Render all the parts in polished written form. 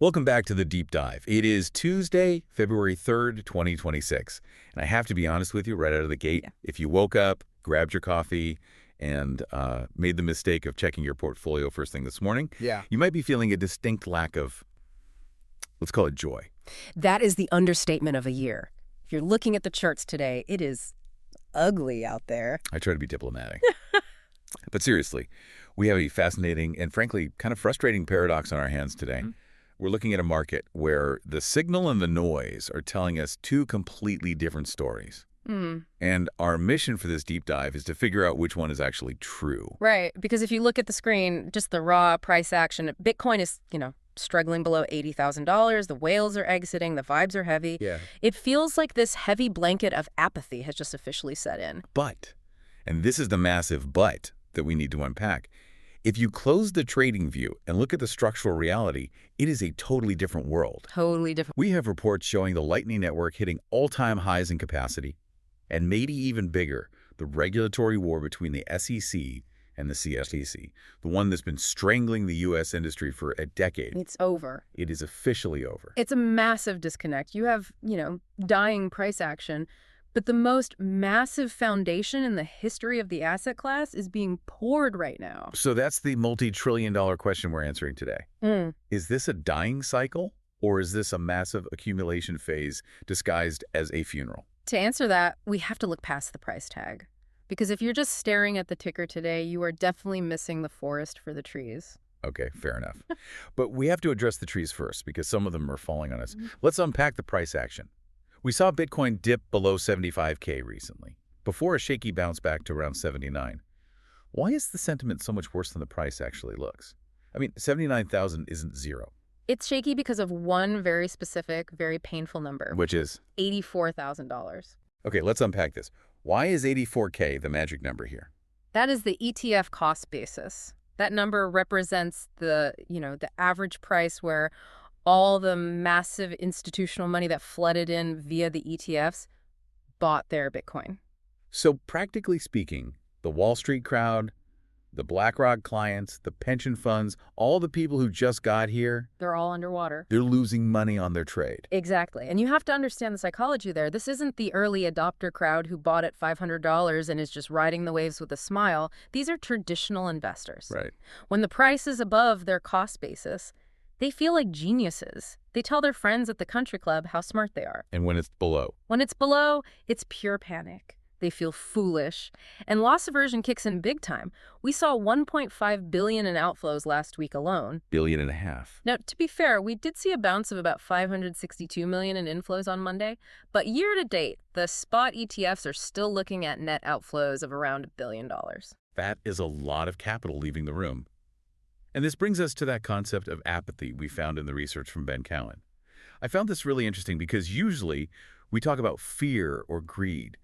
Welcome back to the Deep Dive. It is Tuesday, February 3rd, 2026. And I have to be honest with you right out of the gate. Yeah. If you woke up, grabbed your coffee, and made the mistake of checking your portfolio first thing this morning, you might be feeling a distinct lack of, let's call it joy. That is the understatement of a year. If you're looking at the charts today, it is ugly out there. I try to be diplomatic. But seriously, we have a fascinating and frankly kind of frustrating paradox on our hands today. Mm-hmm. We're looking at a market where the signal and the noise are telling us two completely different stories. And our mission for this deep dive is to figure out which one is actually true. Right, because if you look at the screen, just the raw price action, Bitcoin is, struggling below $80,000. The whales are exiting. The vibes are heavy. Yeah. It feels like this heavy blanket of apathy has just officially set in. But, and this is the massive but that we need to unpack, if you close the trading view and look at the structural reality, it is a totally different world. Totally different. We have reports showing the Lightning Network hitting all-time highs in capacity, and maybe even bigger, the regulatory war between the SEC and the CFTC, the one that's been strangling the U.S. industry for a decade. It's over. It is officially over. It's a massive disconnect. You have, dying price action, but the most massive foundation in the history of the asset class is being poured right now. So that's the multi-trillion-dollar question we're answering today. Is this a dying cycle, or is this a massive accumulation phase disguised as a funeral? To answer that, we have to look past the price tag. Because if you're just staring at the ticker today, you are definitely missing the forest for the trees. Okay, fair enough. But we have to address the trees first, because some of them are falling on us. Let's unpack the price action. We saw Bitcoin dip below 75K recently, before a shaky bounce back to around 79. Why is the sentiment so much worse than the price actually looks? I mean, 79,000 isn't zero. It's shaky because of one very specific, very painful number. Which is? $84,000. Okay, let's unpack this. Why is 84K the magic number here? That is the ETF cost basis. That number represents the average price where all the massive institutional money that flooded in via the ETFs bought their Bitcoin. So practically speaking, the Wall Street crowd, the BlackRock clients, the pension funds, all the people who just got here, they're all underwater. they're losing money on their trade. Exactly. And you have to understand the psychology there. This isn't the early adopter crowd who bought at $500 and is just riding the waves with a smile. These are traditional investors. Right. When the price is above their cost basis, they feel like geniuses. They tell their friends at the country club how smart they are. And when it's below? When it's below, it's pure panic. They feel foolish. And loss aversion kicks in big time. We saw $1.5 billion in outflows last week alone. $1.5 billion. Now, to be fair, we did see a bounce of about $562 million in inflows on Monday. But year to date, the spot ETFs are still looking at net outflows of around $1 billion. That is a lot of capital leaving the room. And this brings us to that concept of apathy we found in the research from Ben Cowen. I found this really interesting because usually we talk about fear or greed.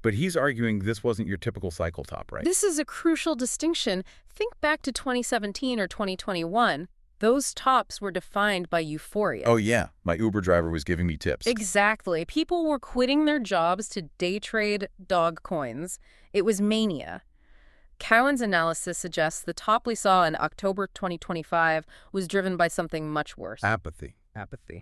But he's arguing this wasn't your typical cycle top, right? This is a crucial distinction. Think back to 2017 or 2021. Those tops were defined by euphoria. Oh, yeah. My Uber driver was giving me tips. Exactly. People were quitting their jobs to day trade dog coins. It was mania. Cowen's analysis suggests the top we saw in October 2025 was driven by something much worse. Apathy.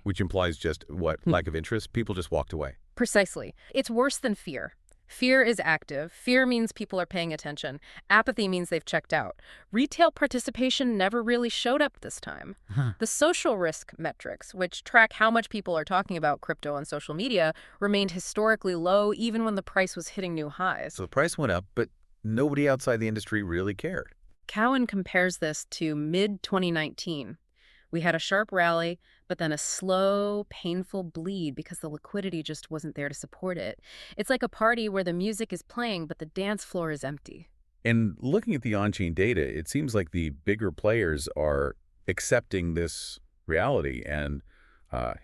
Which implies just, what, lack of interest? People just walked away. Precisely. It's worse than fear. Fear is active. Fear means people are paying attention. Apathy means they've checked out. Retail participation never really showed up this time. The social risk metrics, which track how much people are talking about crypto on social media, remained historically low even when the price was hitting new highs. So the price went up, but nobody outside the industry really cared. Cowen compares this to mid-2019. We had a sharp rally, but then a slow, painful bleed because the liquidity just wasn't there to support it. It's like a party where the music is playing, but the dance floor is empty. And looking at the on-chain data, it seems like the bigger players are accepting this reality and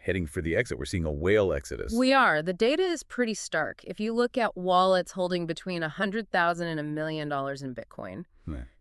heading for the exit. We're seeing a whale exodus. We are. The data is pretty stark. If you look at wallets holding between $100,000 and $1 million in Bitcoin,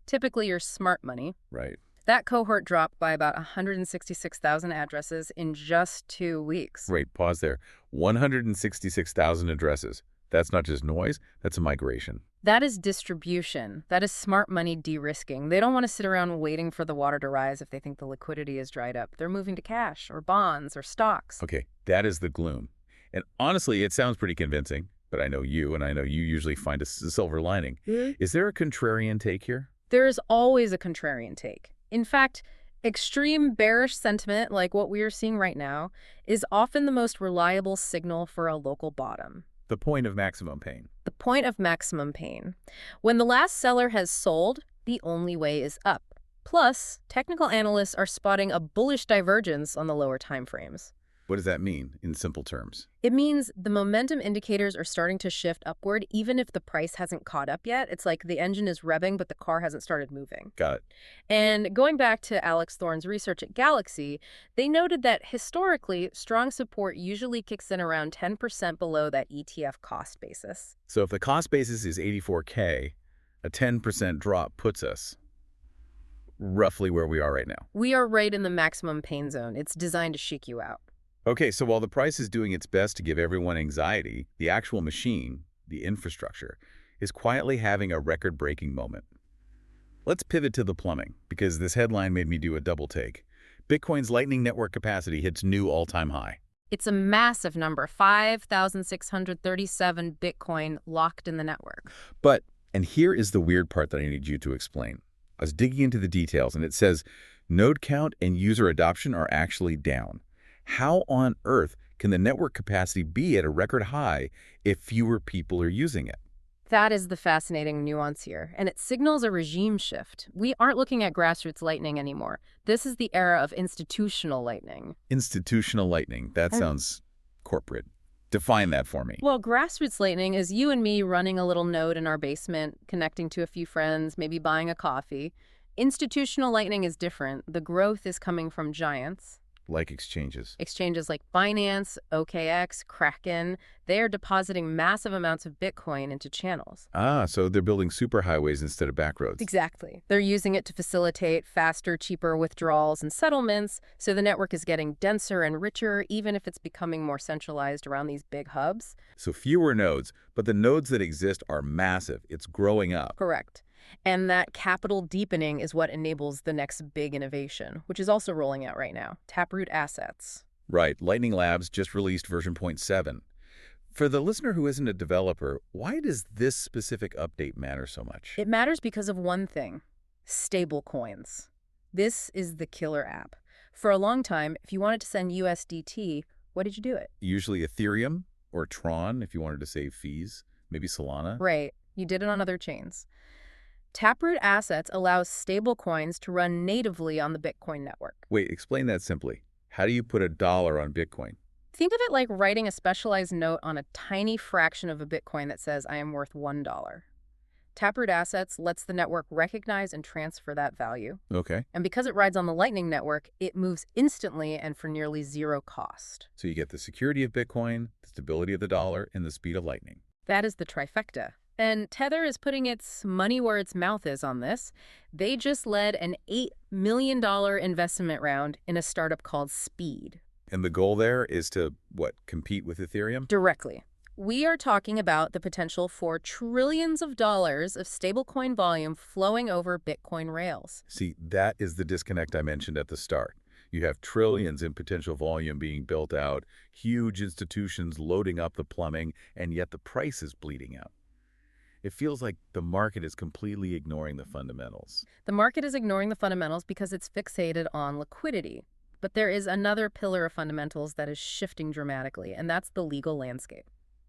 typically your smart money, right? That cohort dropped by about 166,000 addresses in just 2 weeks. Wait, pause there. 166,000 addresses. That's not just noise, that's a migration. That is distribution. That is smart money de-risking. They don't want to sit around waiting for the water to rise if they think the liquidity is dried up. They're moving to cash or bonds or stocks. Okay, that is the gloom. And honestly, it sounds pretty convincing, but I know you, and I know you usually find a silver lining. Is there a contrarian take here? There is always a contrarian take. In fact, extreme bearish sentiment, like what we are seeing right now, is often the most reliable signal for a local bottom. The point of maximum pain. The point of maximum pain. When the last seller has sold, the only way is up. Plus, technical analysts are spotting a bullish divergence on the lower timeframes. What does that mean in simple terms? It means the momentum indicators are starting to shift upward even if the price hasn't caught up yet. It's like the engine is revving, but the car hasn't started moving. Got it. And going back to Alex Thorne's research at Galaxy, they noted that historically, strong support usually kicks in around 10% below that ETF cost basis. So if the cost basis is 84K, a 10% drop puts us roughly where we are right now. We are right in the maximum pain zone. It's designed to shake you out. Okay, so while the price is doing its best to give everyone anxiety, the actual machine, the infrastructure, is quietly having a record-breaking moment. Let's pivot to the plumbing, because this headline made me do a double take. Bitcoin's Lightning Network capacity hits new all-time high. It's a massive number, 5,637 Bitcoin locked in the network. But, and here is the weird part that I need you to explain. I was digging into the details, and it says node count and user adoption are actually down. How on earth can the network capacity be at a record high if fewer people are using it? That is the fascinating nuance here, and it signals a regime shift. We aren't looking at grassroots Lightning anymore. This is the era of institutional Lightning. Institutional Lightning, that sounds corporate. Define that for me. Well, grassroots Lightning is you and me running a little node in our basement, connecting to a few friends, maybe buying a coffee. Institutional Lightning is different. The growth is coming from giants. Like exchanges. Exchanges like Binance, OKX, Kraken, they are depositing massive amounts of Bitcoin into channels. So they're building superhighways instead of backroads. Exactly. They're using it to facilitate faster, cheaper withdrawals and settlements, so the network is getting denser and richer, even if it's becoming more centralized around these big hubs. So fewer nodes, but the nodes that exist are massive. It's growing up. Correct. And that capital deepening is what enables the next big innovation, which is also rolling out right now, Taproot Assets. Right. Lightning Labs just released version 0.7. For the listener who isn't a developer, why does this specific update matter so much? It matters because of one thing, stablecoins. This is the killer app. For a long time, if you wanted to send USDT, what did you do it? Usually Ethereum or Tron if you wanted to save fees, maybe Solana. Right. You did it on other chains. Taproot Assets allows stablecoins to run natively on the Bitcoin network. Wait, explain that simply. How do you put $1 on Bitcoin? Think of it like writing a specialized note on a tiny fraction of a Bitcoin that says, I am worth $1. Taproot Assets lets the network recognize and transfer that value. Okay. And because it rides on the Lightning Network, it moves instantly and for nearly zero cost. So you get the security of Bitcoin, the stability of the dollar, and the speed of Lightning. That is the trifecta. And Tether is putting its money where its mouth is on this. They just led an $8 million investment round in a startup called Speed. And the goal there is to, what, compete with Ethereum? Directly. We are talking about the potential for trillions of dollars of stablecoin volume flowing over Bitcoin rails. See, that is the disconnect I mentioned at the start. You have trillions in potential volume being built out, huge institutions loading up the plumbing, and yet the price is bleeding out. It feels like the market is completely ignoring the fundamentals. The market is ignoring the fundamentals because it's fixated on liquidity. But there is another pillar of fundamentals that is shifting dramatically, and that's the legal landscape.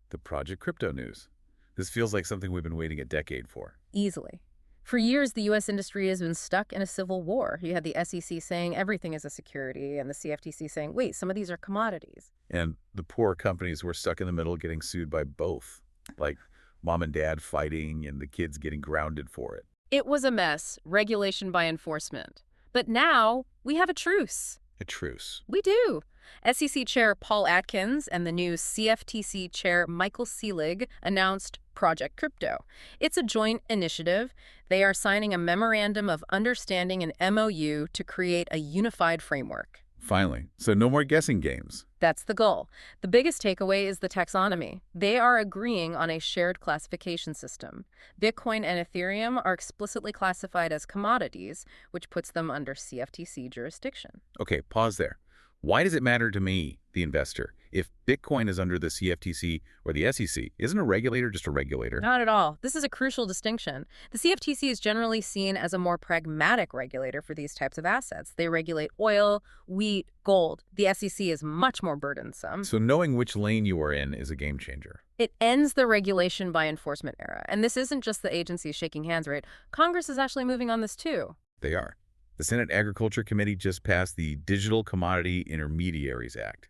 The Project Crypto news. This feels like something we've been waiting a decade for. Easily. For years, the U.S. industry has been stuck in a civil war. You had the SEC saying everything is a security, and the CFTC saying, wait, some of these are commodities. And the poor companies were stuck in the middle getting sued by both. Like mom and dad fighting and the kids getting grounded for it. It was a mess, regulation by enforcement. But now we have a truce. A truce. We do. SEC Chair Paul Atkins and the new CFTC Chair Michael Selig announced Project Crypto. It's a joint initiative. They are signing a memorandum of understanding, an MOU, to create a unified framework. Finally. So no more guessing games. That's the goal. The biggest takeaway is the taxonomy. They are agreeing on a shared classification system. Bitcoin and Ethereum are explicitly classified as commodities, which puts them under CFTC jurisdiction. Okay, pause there. Why does it matter to me, the investor, if Bitcoin is under the CFTC or the SEC? Isn't a regulator just a regulator? Not at all. This is a crucial distinction. The CFTC is generally seen as a more pragmatic regulator for these types of assets. They regulate oil, wheat, gold. The SEC is much more burdensome. So knowing which lane you are in is a game changer. It ends the regulation by enforcement era. And this isn't just the agencies shaking hands, right? Congress is actually moving on this too. They are. The Senate Agriculture Committee just passed the Digital Commodity Intermediaries Act.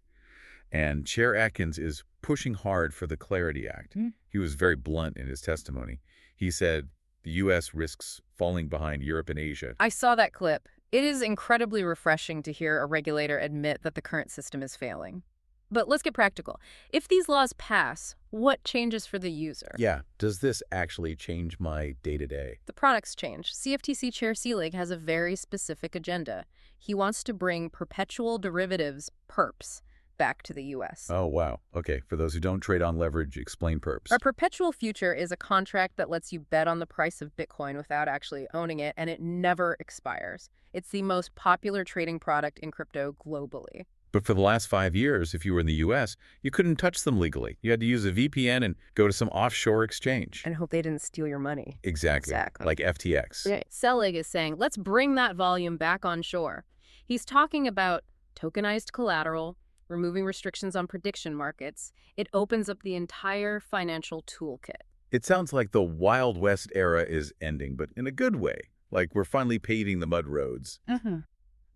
And Chair Atkins is pushing hard for the Clarity Act. He was very blunt in his testimony. He said the U.S. risks falling behind Europe and Asia. I saw that clip. It is incredibly refreshing to hear a regulator admit that the current system is failing. But let's get practical. If these laws pass, what changes for the user? Yeah, does this actually change my day-to-day? The products change. CFTC Chair Selig has a very specific agenda. He wants to bring perpetual derivatives, perps, back to the U.S. Oh, wow. Okay, for those who don't trade on leverage, explain perps. A perpetual future is a contract that lets you bet on the price of Bitcoin without actually owning it, and it never expires. It's the most popular trading product in crypto globally. But for the last 5 years, if you were in the U.S., you couldn't touch them legally. You had to use a VPN and go to some offshore exchange. And hope they didn't steal your money. Exactly. Like FTX. Right. Selig is saying, let's bring that volume back on shore. He's talking about tokenized collateral, removing restrictions on prediction markets. It opens up the entire financial toolkit. It sounds like the Wild West era is ending, but in a good way. Like we're finally paving the mud roads.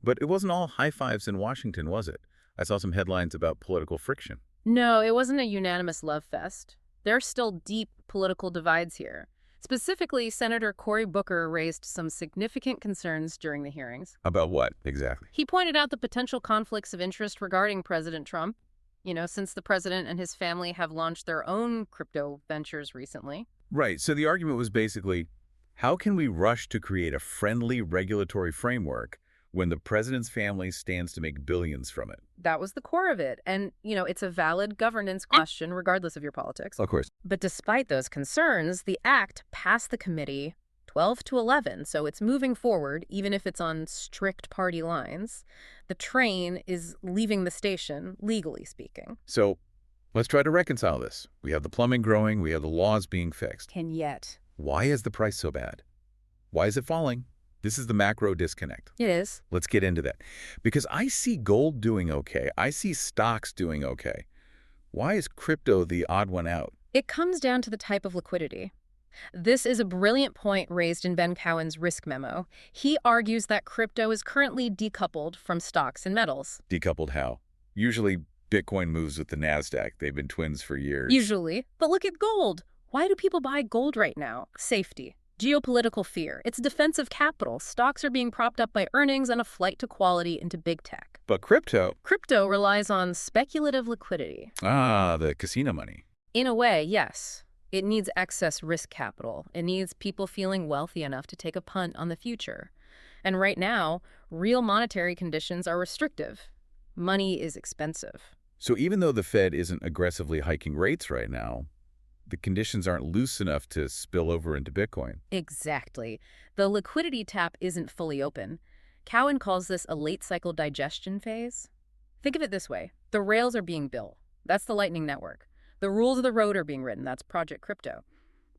But it wasn't all high fives in Washington, was it? I saw some headlines about political friction. No, it wasn't a unanimous love fest. There are still deep political divides here. Specifically, Senator Cory Booker raised some significant concerns during the hearings. About what, exactly? He pointed out the potential conflicts of interest regarding President Trump, since the president and his family have launched their own crypto ventures recently. Right, so the argument was basically, how can we rush to create a friendly regulatory framework when the president's family stands to make billions from it? That was the core of it. And, it's a valid governance question regardless of your politics. Of course. But despite those concerns, the act passed the committee 12-11, so it's moving forward, even if it's on strict party lines. The train is leaving the station, legally speaking. So let's try to reconcile this. We have the plumbing growing, we have the laws being fixed. And yet, why is the price so bad? Why is it falling? This is the macro disconnect. It is. Let's get into that. Because I see gold doing okay. I see stocks doing okay. Why is crypto the odd one out? It comes down to the type of liquidity. This is a brilliant point raised in Ben Cowen's risk memo. He argues that crypto is currently decoupled from stocks and metals. Decoupled how? Usually, Bitcoin moves with the NASDAQ. They've been twins for years. Usually. But look at gold. Why do people buy gold right now? Safety. Geopolitical fear. It's defensive capital. Stocks are being propped up by earnings and a flight to quality into big tech. But crypto? Crypto relies on speculative liquidity. Ah, the casino money. In a way, yes. It needs excess risk capital. It needs people feeling wealthy enough to take a punt on the future. And right now, real monetary conditions are restrictive. Money is expensive. So even though the Fed isn't aggressively hiking rates right now, the conditions aren't loose enough to spill over into Bitcoin. Exactly. The liquidity tap isn't fully open. Cowen calls this a late-cycle digestion phase. Think of it this way. The rails are being built. That's the Lightning Network. The rules of the road are being written. That's Project Crypto.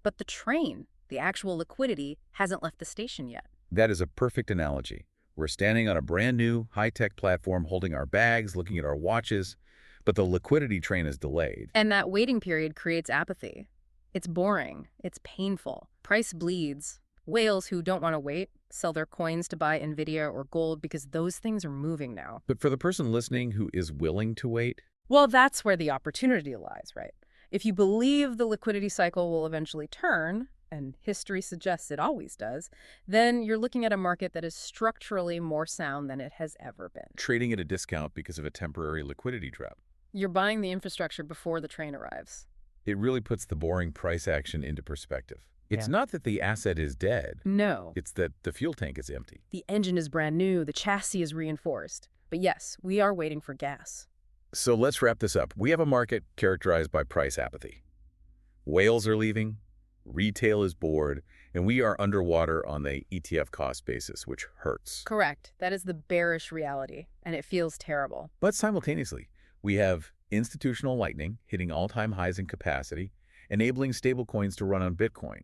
But the train, the actual liquidity, hasn't left the station yet. That is a perfect analogy. We're standing on a brand new, high-tech platform holding our bags, looking at our watches, but the liquidity train is delayed. And that waiting period creates apathy. It's boring. It's painful. Price bleeds. Whales who don't want to wait sell their coins to buy NVIDIA or gold because those things are moving now. But for the person listening who is willing to wait? Well, that's where the opportunity lies, right? If you believe the liquidity cycle will eventually turn, and history suggests it always does, then you're looking at a market that is structurally more sound than it has ever been. Trading at a discount because of a temporary liquidity trap. You're buying the infrastructure before the train arrives. It really puts the boring price action into perspective. It's not that the asset is dead. No. It's that the fuel tank is empty. The engine is brand new. The chassis is reinforced. But yes, we are waiting for gas. So let's wrap this up. We have a market characterized by price apathy. Whales are leaving, retail is bored, and we are underwater on the ETF cost basis, which hurts. Correct. That is the bearish reality, and it feels terrible. But simultaneously, we have institutional lightning hitting all-time highs in capacity, enabling stablecoins to run on Bitcoin.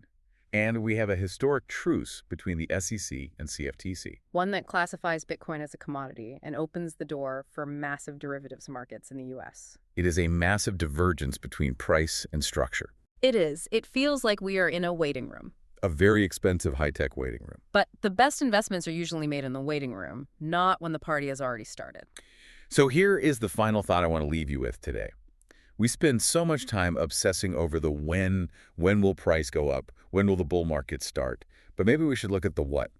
And we have a historic truce between the SEC and CFTC. One that classifies Bitcoin as a commodity and opens the door for massive derivatives markets in the U.S. It is a massive divergence between price and structure. It is. It feels like we are in a waiting room. A very expensive high-tech waiting room. But the best investments are usually made in the waiting room, not when the party has already started. So here is the final thought I want to leave you with today. We spend so much time obsessing over the when will price go up, when will the bull market start, but maybe we should look at the what.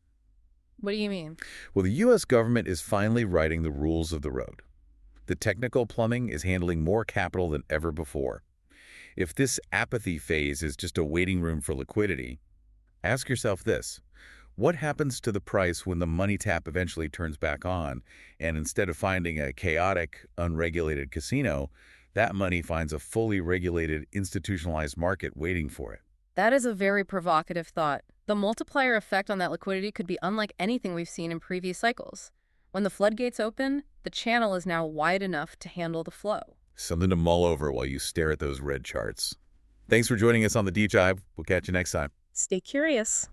What do you mean? Well, the U.S. government is finally writing the rules of the road. The technical plumbing is handling more capital than ever before. If this apathy phase is just a waiting room for liquidity, ask yourself this. What happens to the price when the money tap eventually turns back on, and instead of finding a chaotic, unregulated casino, that money finds a fully regulated, institutionalized market waiting for it? That is a very provocative thought. The multiplier effect on that liquidity could be unlike anything we've seen in previous cycles. When the floodgates open, the channel is now wide enough to handle the flow. Something to mull over while you stare at those red charts. Thanks for joining us on The Deep Dive. We'll catch you next time. Stay curious.